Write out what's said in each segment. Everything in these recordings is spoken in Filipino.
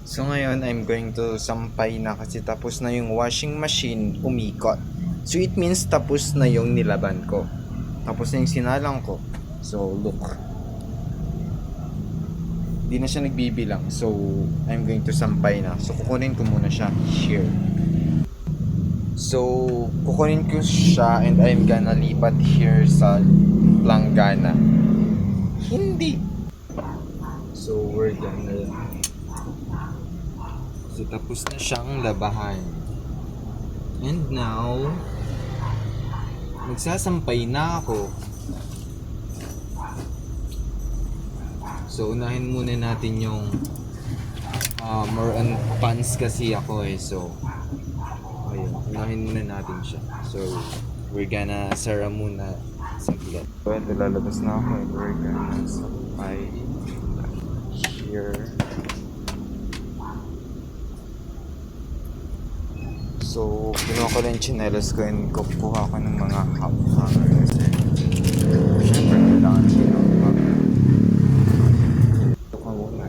So ngayon, I'm going to sampay na kasi tapos na yung washing machine umikot. So it means tapos na yung nilaban ko. Tapos na yung sinalang ko. So look. Di na siya nagbibilang. So I'm going to sampay na. So kukunin ko muna siya here. So kukunin ko siya and I'm gonna lipat here sa langgana. Hindi. So we're gonna So, tapos na siyang labahan. And now, magsasampay na ako. So, unahin muna natin yung more on pants kasi ako eh. So, ayun, unahin muna natin siya. So, we're gonna sara muna saglit. So, ito lalabas na ako and we're gonna sampay here. So, kinuha ko lang yung chinelas ko and kukuha ko ng mga hanger kasi syempre kailangan siya ng hanger. Ito ka muna.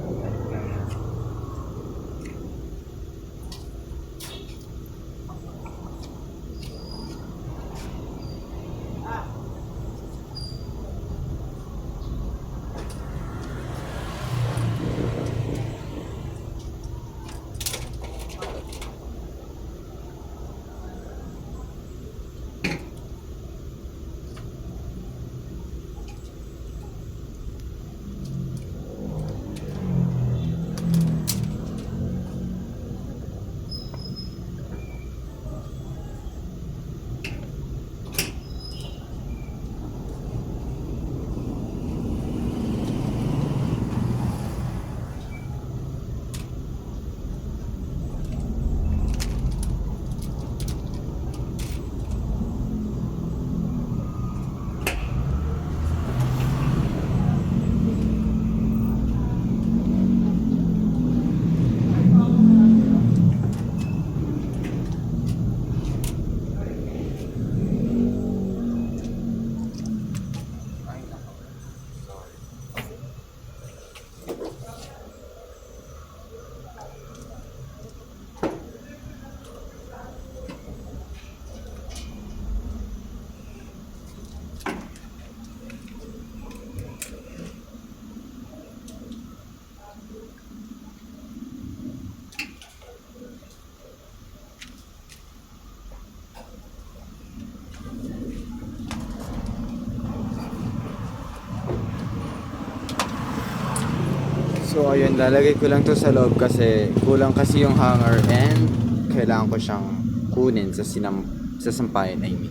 So ayun, lalagay ko lang to sa loob kasi kulang kasi yung hanger and kailangan ko siyang kunin sa sampayan, I mean.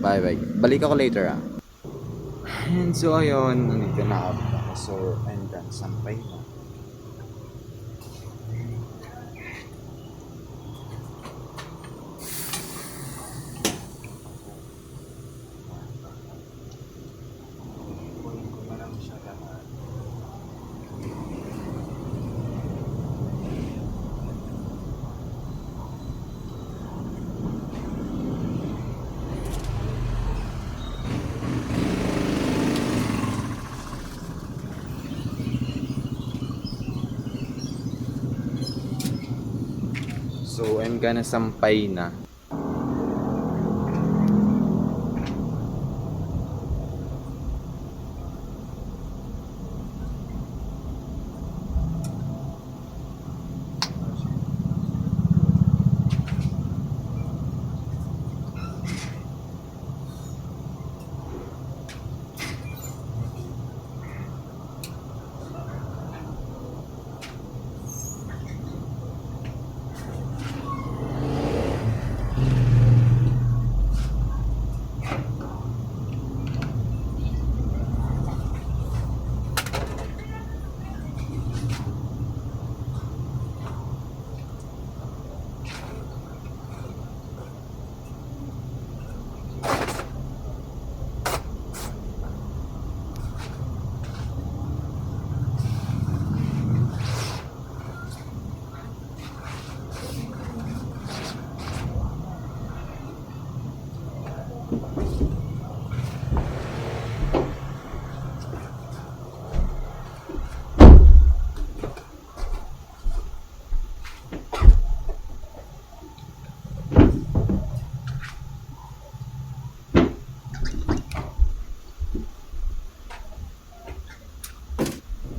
Bye bye. Balik ako later ah. And so ayun, nandito na ako. So I'm done sampay na. Kunin ko na lang siya lahat. So I'm gonna sampay na.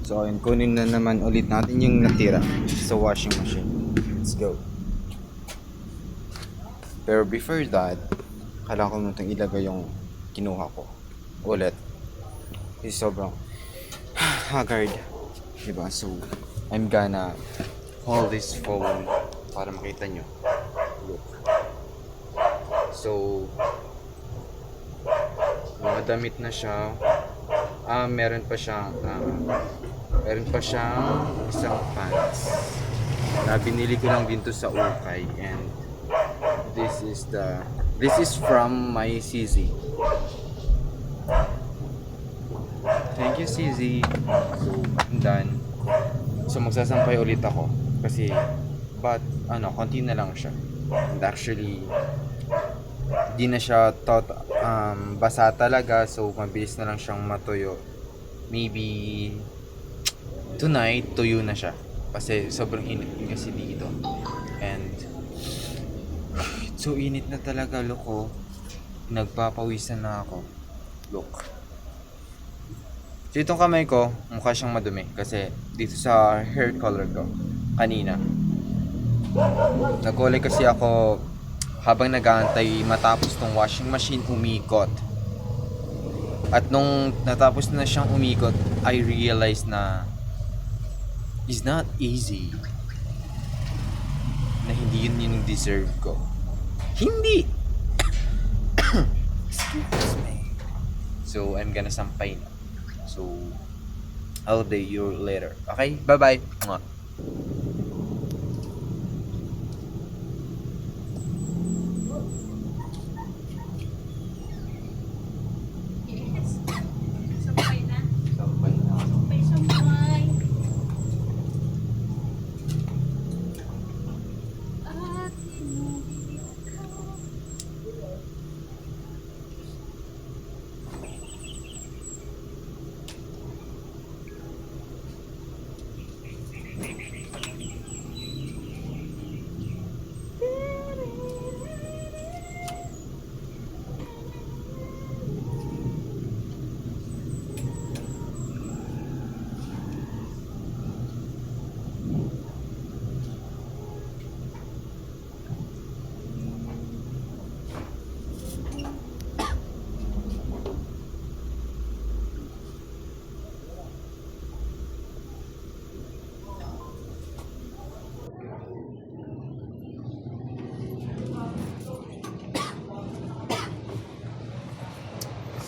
So, ayun, kunin na naman ulit natin yung natira sa washing machine. Let's go. Pero before that, kailangan ko nung ilagay yung kinuha ko ulit. Kasi sobrang haggard. Diba? So, I'm gonna hold this phone para makita nyo. Look. So, mga damit na siya. Meron pa siyang isang pants na binili ko lang din to sa Ukay, and this is from my CZ. Thank you, CZ. So, I'm done. So, magsasampay ulit ako kasi konti na lang siya. And actually, di na siya basa talaga, so mabilis na lang siyang matuyo. Maybe tonight tuyo na siya kasi sobrang init kasi dito, and so init na talaga. Look, oh, nagpapawisan na ako. Look, so itong kamay ko mukha siyang madumi kasi dito sa hair color ko kanina nagkulay kasi ako habang nag-aantay matapos tong washing machine umikot. At nung natapos na siyang umikot, I realized na it's not easy. Na hindi yun yung deserve ko. Hindi! Excuse me. So, I'm gonna sampay na. So, I'll update you later. Okay? Bye-bye! Mwah. Sampay na. Sampay na. Sampay. At hindi ka.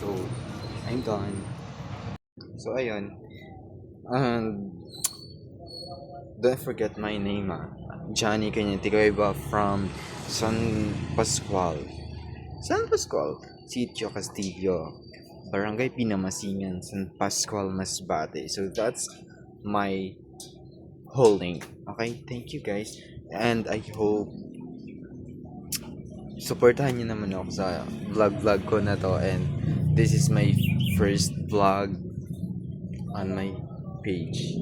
So, I'm done. So, ayun. And don't forget my name, Johnny Cañetigueva from San Pascual. San Pascual, Sitio Castillo, Barangay Pinamasingan, San Pascual, Masbate. So, that's my whole name. Okay, thank you guys. And I hope supportahan niyo naman ako sa vlog ko na to, and this is my first vlog on my page.